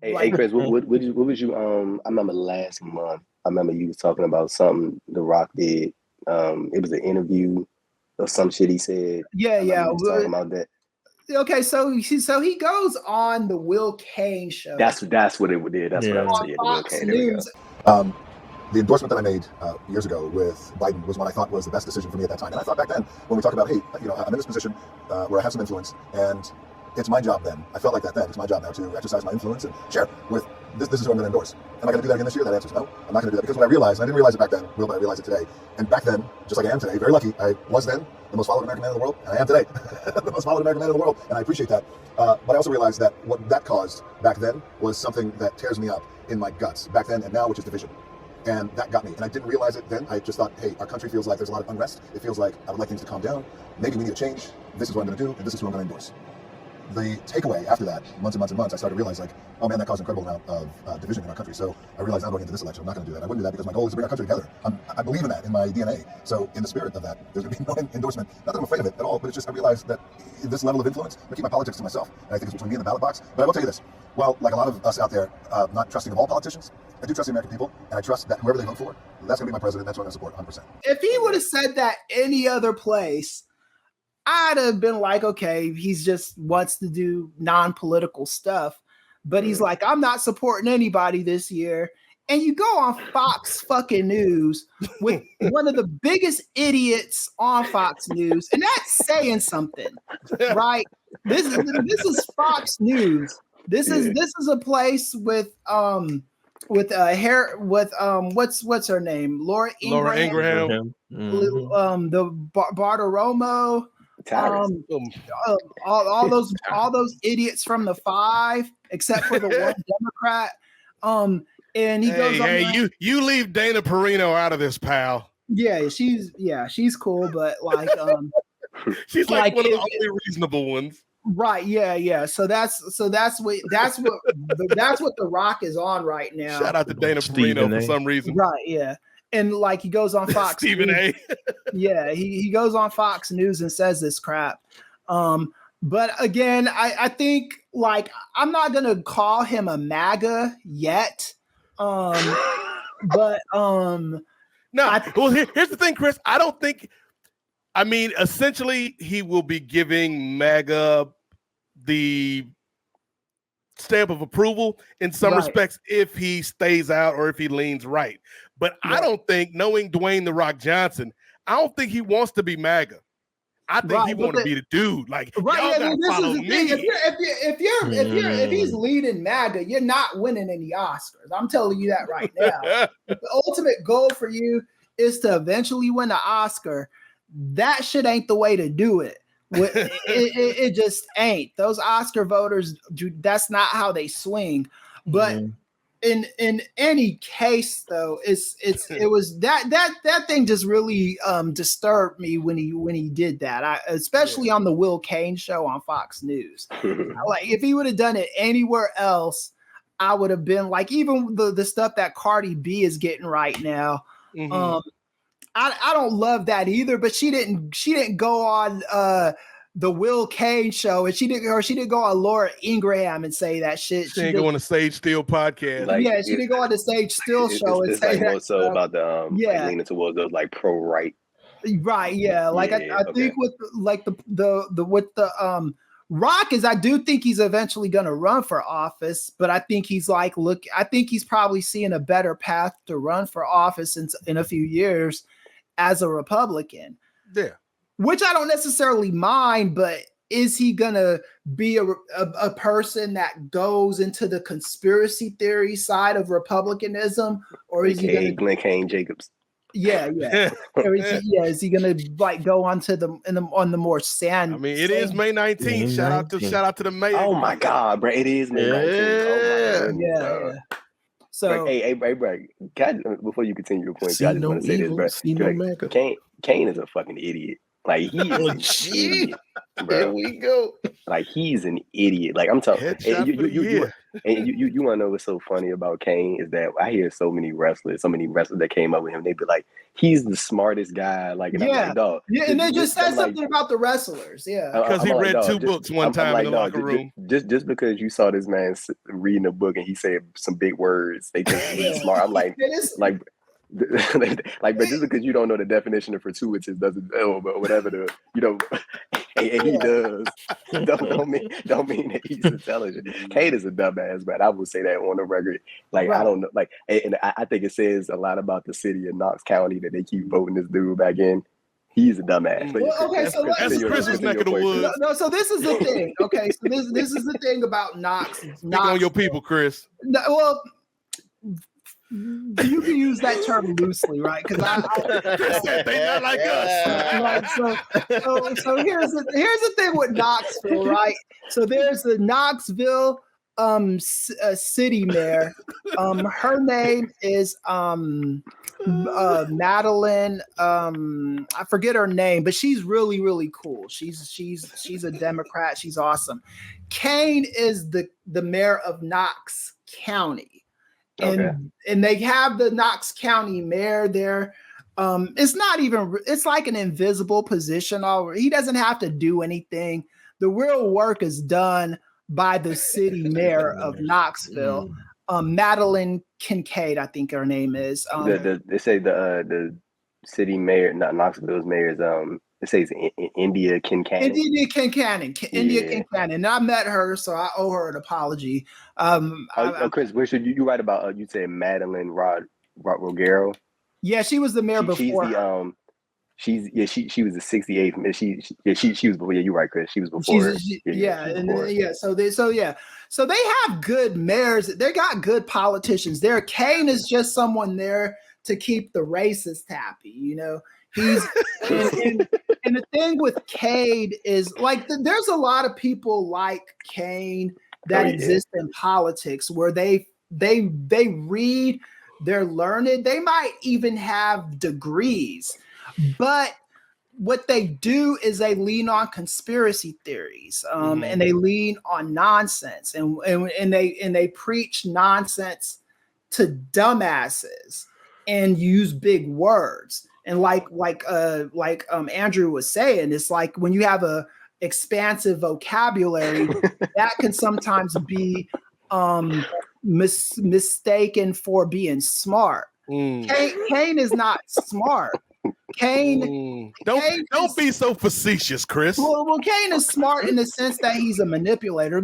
Hey, Chris, what was you? I remember last month. I remember you was talking about something The Rock did. It was an interview or some shit he said. Yeah. You was talking about that. Okay, so he goes on the Will Kane show. That's what it did. That's what I was saying. Fox News. The endorsement that I made years ago with Biden was one I thought was the best decision for me at that time. And I thought back then, when we talked about, hey, I'm in this position where I have some influence, and it's my job then. I felt like that then. It's my job now to exercise my influence and share with this is who I'm going to endorse. Am I going to do that again this year? That answer is no. I'm not going to do that, because when I realized, and I didn't realize it back then, Will, but I realized it today. And back then, just like I am today, very lucky, I was then the most followed American man in the world, and I am today the most followed American man in the world, and I appreciate that. But I also realized that what that caused back then was something that tears me up in my guts back then and now, which is division. And that got me. And I didn't realize it then. I just thought, hey, our country feels like there's a lot of unrest. It feels like I would like things to calm down. Maybe we need a change. This is what I'm going to do, and this is who I'm going to endorse. The takeaway after that, months and months and months, I started to realize, like, oh man, that caused an incredible amount of division in our country. So I realized, now going into this election, I'm not going to do that. I wouldn't do that because my goal is to bring our country together. I believe in that in my DNA. So in the spirit of that, there's going to be no endorsement. Not that I'm afraid of it at all, but it's just I realized that this level of influence, I keep my politics to myself, and I think it's between me and the ballot box. But I will tell you this: well, like a lot of us out there, not trusting of all politicians, I do trust the American people, and I trust that whoever they vote for, that's going to be my president. That's what I'm going to support 100%. If he would have said that any other place, I'd have been like, okay, he's just wants to do non-political stuff. But he's like, I'm not supporting anybody this year. And you go on Fox fucking News with one of the biggest idiots on Fox News, and that's saying something, right? This is Fox News. This is a place with what's her name? Laura Ingraham. Mm-hmm. The Bartiromo. All those idiots from the Five, except for the one Democrat. And he goes on. You leave Dana Perino out of this, pal. Yeah, she's cool, but like she's like one of the only reasonable ones. Right, yeah. So that's what The Rock is on right now. Shout out to Dana Perino for some reason. Right, yeah. And like he goes on Fox Stephen News. A. Yeah, he goes on Fox News and says this crap. But again, I think like I'm not gonna call him a MAGA yet. But no. Here's the thing, Chris. I don't think. I mean, essentially, he will be giving MAGA the stamp of approval in some respects if he stays out or if he leans right. But I don't think, knowing Dwayne The Rock Johnson, I don't think he wants to be MAGA. I think he wants to be the dude. Like, y'all gotta follow me. If he's leading MAGA, you're not winning any Oscars. I'm telling you that right now. If the ultimate goal for you is to eventually win an Oscar, that shit ain't the way to do it. It just ain't. Those Oscar voters, that's not how they swing. But in any case, though, it was that thing just really disturbed me when he did that. Especially on the Will Kane show on Fox News. Like if he would have done it anywhere else, I would have been like, even the stuff that Cardi B is getting right now. I don't love that either, but she didn't go on the Will Kane show, and she didn't go on Laura Ingraham and say that shit. She didn't go on the Sage Steele podcast. Like, she didn't go on the Sage Steele show and say like that. More so about the like leaning towards those like pro right. Right, yeah. Like I think with the Rock is, I do think he's eventually going to run for office, but I think he's like, I think he's probably seeing a better path to run for office in a few years as a Republican. Yeah. Which I don't necessarily mind, but is he going to be a person that goes into the conspiracy theory side of Republicanism, or is he going to Glenn Kane Jacobs? Yeah. Is he gonna like go onto on the more sand? I mean, it is May 19th. Shout out to the mayor. Oh my God, bro! It is May 19th. Yeah. So hey, bro, before you continue your point, I just want to say this, bro. Kane is a fucking idiot. Like he is an idiot, bro. There we go. Like he's an idiot. Like I'm talking. Headshot for the year. You want to know what's so funny about Kane is that I hear so many wrestlers that came up with him. They be like, he's the smartest guy. Like, and I'm like, dog. Yeah, and they just said something about the wrestlers. Yeah, because he read two books one time in the locker room. Just because you saw this man reading a book and he said some big words, they think he's smart. I'm like, like, but just because you don't know the definition of fortuitous doesn't, but whatever and he does, don't mean that he's intelligent. Kane is a dumbass, but I will say that on the record. Like, right. I don't know, like, and I think it says a lot about the city of Knox County that they keep voting this dude back in. He's a dumbass. Well, okay, so that's Chris's neck of the woods. No, so this is the thing. Okay, so this is the thing about Knox. Speak on your people, Chris. No, well, you can use that term loosely, right? Because they not like us. Right, so here's the thing with Knoxville, right? So there's the Knoxville city mayor. Her name is Madeline. I forget her name, but she's really, really cool. She's a Democrat. She's awesome. Kane is the mayor of Knox County. And they have the Knox County mayor there. It's like an invisible position. He doesn't have to do anything. The real work is done by the city mayor of Knoxville, Madeline Kincaid, I think her name is. They say the city mayor, not Knoxville's mayor, is it says India Kincannon. India Kincannon. And I met her, so I owe her an apology. Chris, where should you write about? You said Madeline Rogero. Yeah, she was the mayor before. She was the 68th. She was before. Yeah, you're right, Chris. She was before. So they have good mayors. They got good politicians there. Kane is just someone there to keep the racists happy, you know. He's and the thing with Kane is like there's a lot of people like Kane that exist in politics where they read, they're learned, they might even have degrees, but what they do is they lean on conspiracy theories, and they lean on nonsense, and they preach nonsense to dumbasses and use big words. And like Andrew was saying, it's like when you have a expansive vocabulary, that can sometimes be mistaken for being smart. Kane is not smart. Don't be so facetious, Chris. Well, Kane is smart in the sense that he's a manipulator.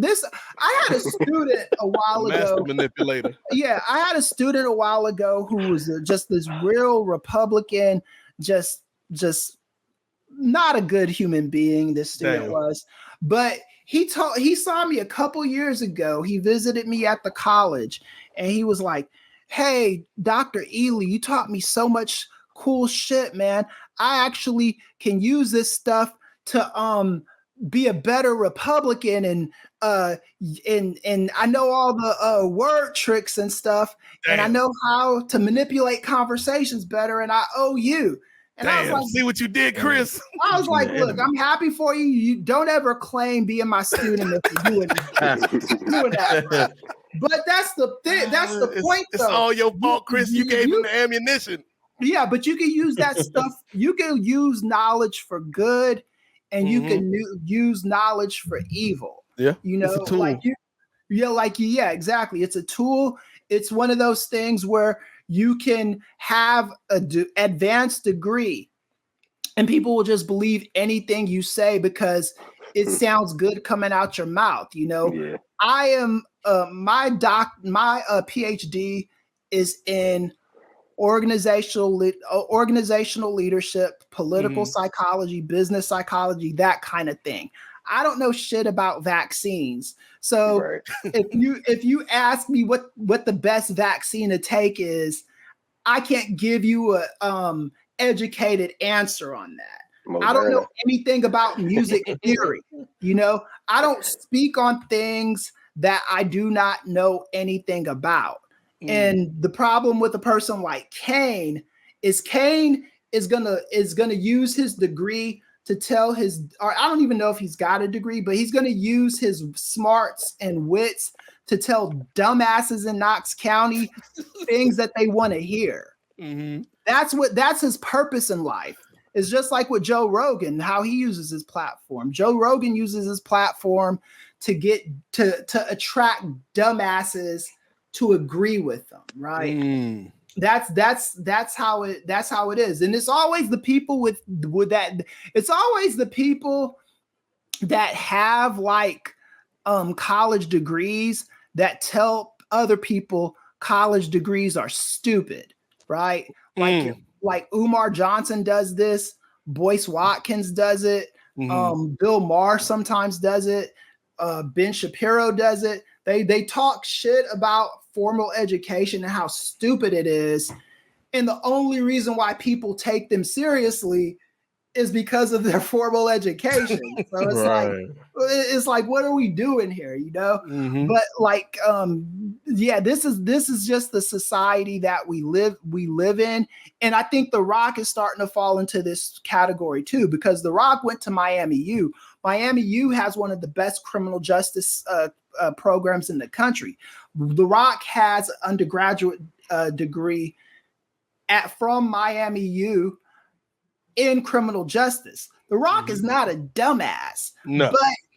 I had a student a while ago. Master manipulator. Yeah, I had a student a while ago who was just this real Republican, just not a good human being. This student was, but he saw me a couple years ago. He visited me at the college, and he was like, "Hey, Dr. Ely, you taught me so much cool shit, man. I actually can use this stuff to be a better Republican, and I know all the word tricks and stuff, and I know how to manipulate conversations better, and I owe you." And I was like, see what you did, Chris. I was like, look, I'm happy for you. You don't ever claim being my student if you're doing that. But that's the thing. That's the point, though. It's all your fault, Chris. You gave him the ammunition. Yeah, but you can use that stuff. You can use knowledge for good, and you can use knowledge for evil. Yeah, you know, it's a tool. Exactly. It's a tool. It's one of those things where you can have an advanced degree, and people will just believe anything you say because it sounds good coming out your mouth. You know, I am my PhD is in organizational leadership, political psychology, business psychology, that kind of thing. I don't know shit about vaccines. So if you ask me what the best vaccine to take is, I can't give you a educated answer on that. I don't know anything about music theory. You know, I don't speak on things that I do not know anything about. And the problem with a person like Kane is gonna use his degree to tell or I don't even know if he's got a degree, but he's going to use his smarts and wits to tell dumbasses in Knox County things that they want to hear. Mm-hmm. That's his purpose in life. It's just like with Joe Rogan, how he uses his platform. Joe Rogan uses his platform to get to attract dumbasses to agree with them, right? Mm. That's how it is. And it's always the people with that, it's always the people that have like college degrees that tell other people college degrees are stupid, right? Like Umar Johnson does this, Boyce Watkins does it, Bill Maher sometimes does it, Ben Shapiro does it. They talk shit about formal education and how stupid it is. And the only reason why people take them seriously is because of their formal education. So it's like, what are we doing here? You know? Mm-hmm. But like, this is just the society that we live in. And I think The Rock is starting to fall into this category too, because The Rock went to Miami U. Miami U has one of the best criminal justice programs in the country. The Rock has an undergraduate degree from Miami U in criminal justice. The Rock is not a dumbass, but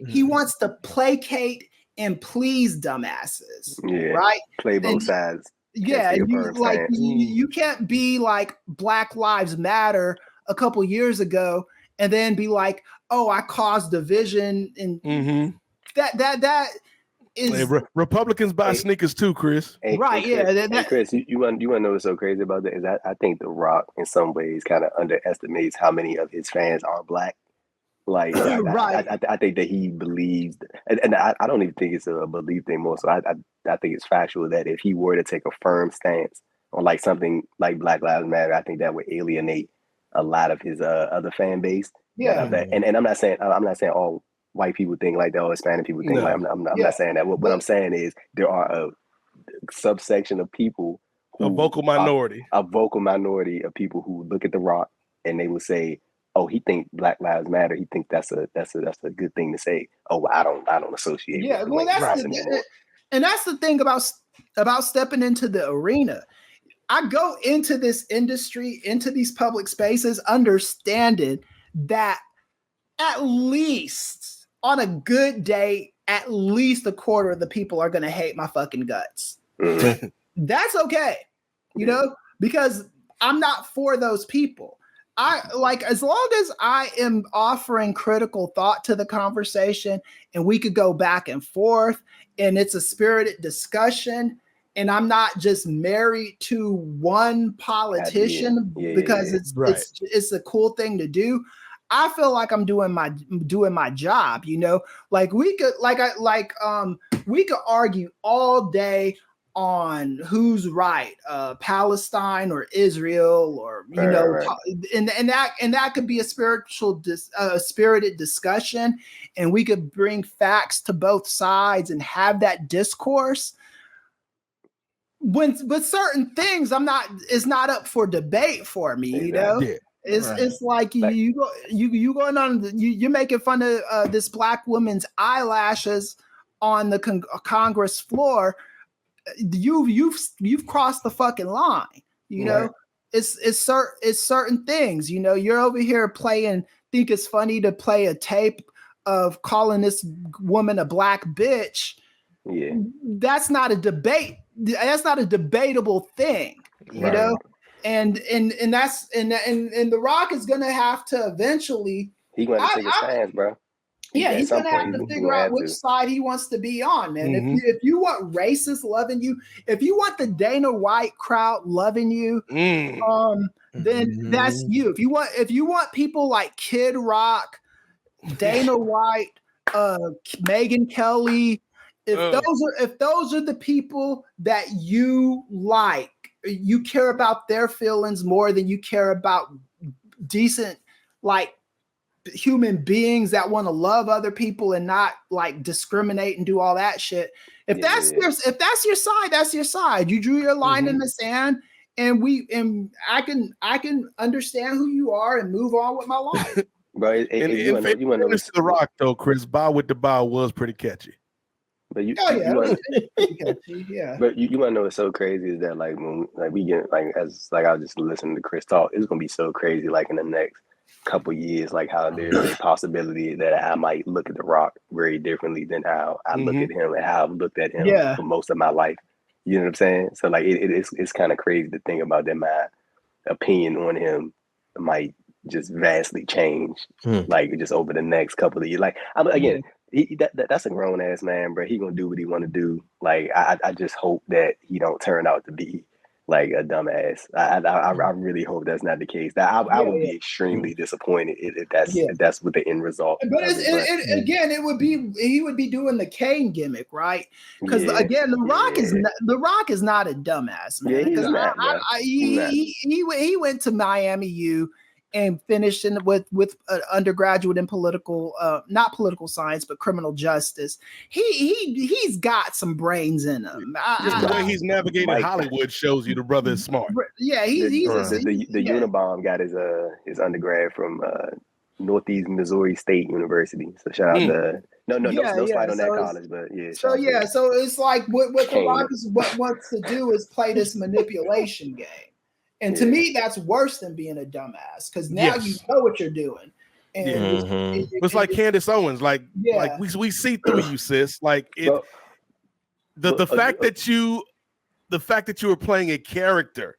he wants to placate and please dumbasses, right? Play both sides. Yeah, you can't be like Black Lives Matter a couple years ago and then be like, oh, I caused division, and that is Republicans buy sneakers too, Chris. Right? Chris, you want to know what's so crazy about that is I think The Rock in some ways kind of underestimates how many of his fans are Black. Like, I think that he believes, and I don't even think it's a belief thing more. So I think it's factual that if he were to take a firm stance on like something like Black Lives Matter, I think that would alienate a lot of his other fan base. Yeah, and I'm not saying all white people think like that, or Hispanic people think like I'm not saying that. What I'm saying is there are a subsection of people a vocal minority of people who look at The Rock and they will say, oh, he thinks Black Lives Matter. He thinks that's a good thing to say. Oh, well, I don't associate. Yeah, well, that's the thing about stepping into the arena. I go into this industry, into these public spaces, understanding that at least on a good day, at least a quarter of the people are going to hate my fucking guts. That's okay, you know, because I'm not for those people. As long as I am offering critical thought to the conversation and we could go back and forth and it's a spirited discussion and I'm not just married to one politician because it's a cool thing to do. I feel like I'm doing my job, you know. Like we could argue all day on who's right, Palestine or Israel, or you know, and that could be a spirited discussion, and we could bring facts to both sides and have that discourse. But certain things it's not up for debate for me, you know. Yeah. It's like you going on, you're making fun of this Black woman's eyelashes on the Congress floor. You've crossed the fucking line, you know. It's certain things, you know. You're over here think it's funny to play a tape of calling this woman a black bitch. Yeah, that's not a debate. That's not a debatable thing, you know. And The Rock is gonna have to eventually. He's gonna take a stance, bro. Yeah, he's gonna have to figure out which side he wants to be on, man. Mm-hmm. If you want racists loving you, if you want the Dana White crowd loving you, then that's you. If you want people like Kid Rock, Dana White, Megyn Kelly, if those are the people that you like, you care about their feelings more than you care about decent, like, human beings that want to love other people and not like discriminate and do all that shit. If that's your side, that's your side. You drew your line in the sand, and I can understand who you are and move on with my life. Bro, In you want to know fairness to The Rock, though, Chris, Bow with the Bow was pretty catchy. But you yeah. But you want to know what's so crazy is that like when we get like as like I was just listening to Chris talk, it's gonna be so crazy like in the next couple years, like how there's a possibility that I might look at The Rock very differently than how I look at him and how I've looked at him for most of my life. You know what I'm saying? So like it's kind of crazy to think about that my opinion on him might just vastly change, like just over the next couple of years. Like again. That's a grown ass man, bro. He gonna do what he want to do. Like I just hope that he don't turn out to be like a dumbass. I really hope that's not the case. That I would be extremely disappointed if that's what the end result. But again, he would be doing the Kane gimmick, right? Because again, The Rock is not a dumbass, man. He went to Miami U and finished with an undergraduate in not political science, but criminal justice. He's got some brains in him. Just the way he's navigated Hollywood shows you the brother is smart. Yeah, he's the Unabomber got his undergrad from Northeast Missouri State University. So shout out to no slide on that college, but yeah. So it's like what The Rock wants to do is play this manipulation game. And to me, that's worse than being a dumbass because now you know what you're doing. And it's like Candace Owens, like we see through you, sis. Like the fact that you were playing a character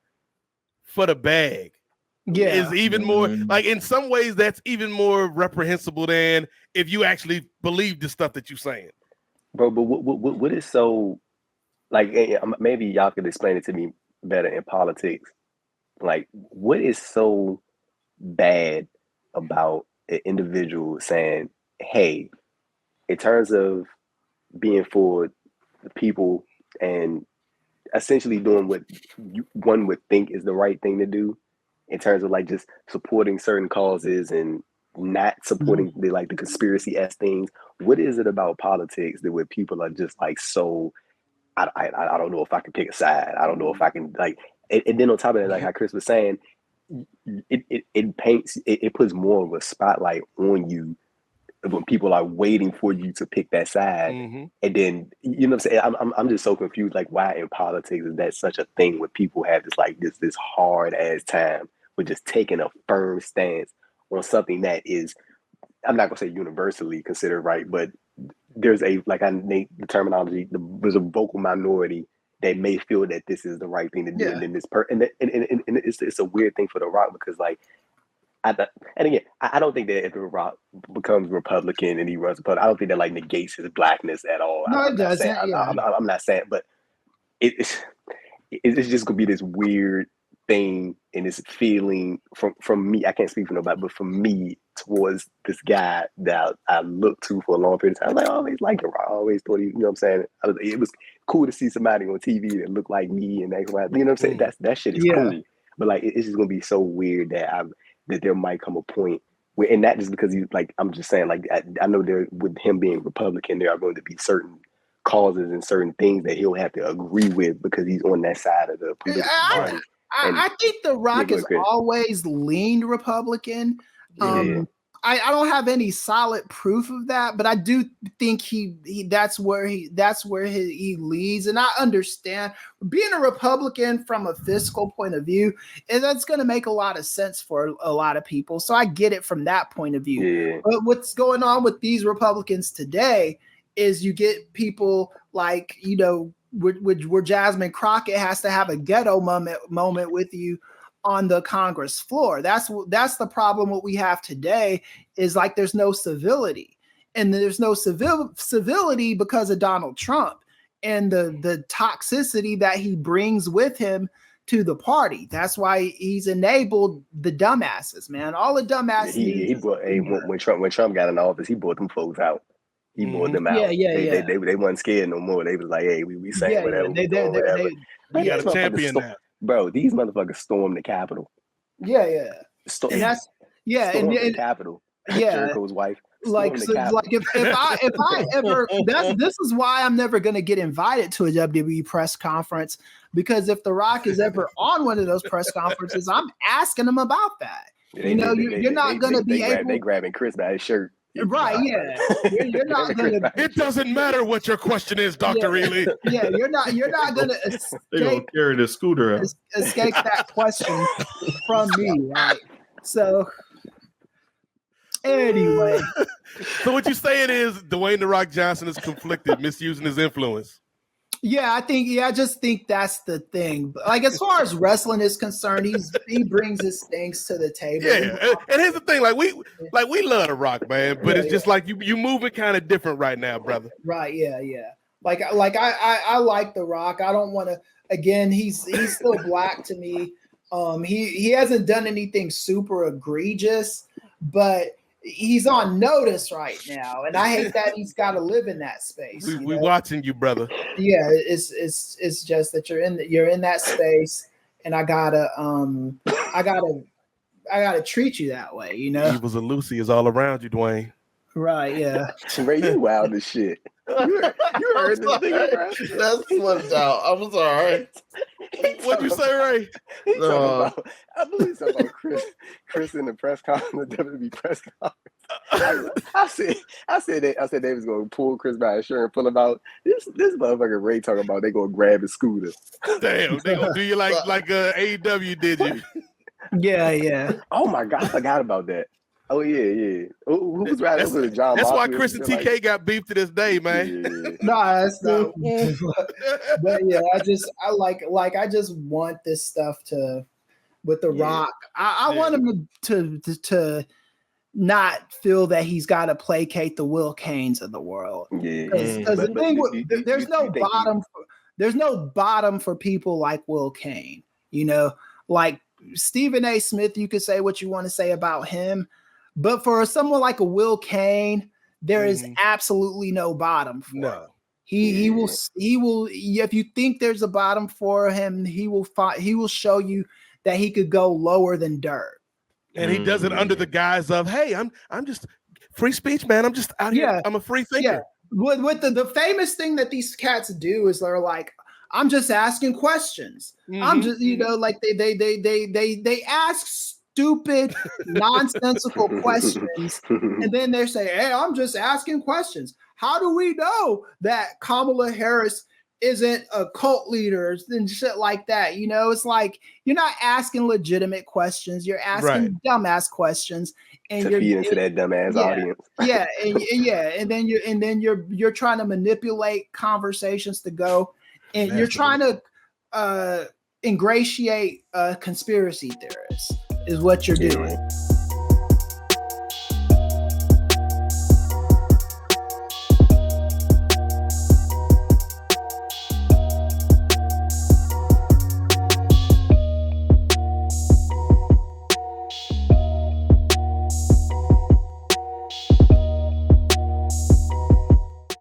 for the bag is even more like in some ways that's even more reprehensible than if you actually believe the stuff that you're saying. Bro, but what is so like maybe y'all could explain it to me better in politics. Like, what is so bad about an individual saying, hey, in terms of being for the people and essentially doing what one would think is the right thing to do in terms of like just supporting certain causes and not supporting the conspiracy-esque things? What is it about politics that where people are just like so, I don't know if I can pick a side. I don't know if I can like. And then on top of that, like how Chris was saying, it puts more of a spotlight on you when people are waiting for you to pick that side. And then you know what I'm saying? I'm just so confused. Like why in politics is that such a thing where people have this hard ass time with just taking a firm stance on something that is, I'm not gonna say universally considered right, but there's the terminology. There's a vocal minority they may feel that this is the right thing to do, and then this and it's a weird thing for The Rock because I don't think that if The Rock becomes Republican and he runs Republican, I don't think that like negates his blackness at all. No, it doesn't. I'm not saying, but it's just gonna be this weird thing and this feeling from me. I can't speak for nobody, but from me towards this guy that I looked to for a long period of time. Like, I always liked The Rock. I always thought he, you know what I'm saying? It was cool to see somebody on TV that looked like me and you know what I'm saying? That shit is cool. But like, it's just gonna be so weird that there might come a point where, and not just because he's like, I'm just saying like, I know there with him being Republican, there are going to be certain causes and certain things that he'll have to agree with because he's on that side of the political party. I think The Rock has always leaned Republican. I don't have any solid proof of that, but I do think that's where he leads. And I understand being a Republican from a fiscal point of view, and that's going to make a lot of sense for a lot of people. So I get it from that point of view. Yeah. But what's going on with these Republicans today is you get people like, you know, where Jasmine Crockett has to have a ghetto moment with you on the Congress floor. That's the problem. What we have today is like there's no civility, and there's no civility because of Donald Trump and the toxicity that he brings with him to the party. That's why he's enabled the dumbasses, man. All the dumbasses. He brought when Trump got in office, he brought them folks out. He brought them out. They wasn't scared no more. They was like, hey, we saying whatever. We got a champion now. Bro, these motherfuckers stormed the Capitol. Stormed the Capitol. Jericho's wife. Like if I ever, this is why I'm never going to get invited to a WWE press conference, because if The Rock is ever on one of those press conferences, I'm asking him about that. You know, you're not going to be able. They grabbing Chris by his shirt. Right, yeah. You're not going to. It doesn't matter what your question is, Dr. Ely. Yeah, you're not going to They're going to carry the scooter out. Escape that question from me, right? So, anyway. So what you're saying is Dwayne The Rock Johnson is conflicted, misusing his influence. Yeah, I just think that's the thing. But like as far as wrestling is concerned, he brings his things to the table. Yeah, and here's the thing: like we love The Rock, man, but it's just like you moving kind of different right now, brother. Right? Yeah. Like I like The Rock. I don't want to. Again, he's still black to me. He hasn't done anything super egregious, but he's on notice right now, and I hate that he's got to live in that space. We watching you, brother. Yeah, it's just that you're in that space, and I gotta treat you that way, you know. Evils and Lucy is all around you, Dwayne. Right? Yeah. Ray, you wild as shit. You heard this thing, bro? That's slipped out. I'm sorry. What'd you say, Ray? I believe something about Chris in the press conference, the WWE press conference. I said they was gonna pull Chris by his shirt and pull him out. This motherfucker Ray talking about they gonna grab his scooter. Damn, they gonna do you like AEW did you? Yeah. Oh my God, I forgot about that. Oh yeah. Who was riding with John? That's why Moxley? Chris and TK got beef to this day, man. Yeah. No, that's not. But yeah, I just want this stuff with The Rock. I want him to not feel that he's got to placate the Will Canes of the world. Yeah. Because the thing, there's no bottom for people like Will Kane. You know, like Stephen A. Smith, you could say what you want to say about him. But for someone like a Will Kane, there is absolutely no bottom for him. He will if you think there's a bottom for him, he will show you that he could go lower than dirt. And he does it under the guise of, hey, I'm just free speech, man. I'm just out here. I'm a free thinker. Yeah. With the famous thing that these cats do is they're like, I'm just asking questions. I'm just, like they ask stupid, nonsensical questions, and then they say, "Hey, I'm just asking questions." How do we know that Kamala Harris isn't a cult leader and shit like that? You know, it's like you're not asking legitimate questions; you're asking dumbass questions, and you're feed into that dumbass audience. and then you're trying to manipulate conversations to go. And you're trying to ingratiate conspiracy theorists is what you're doing.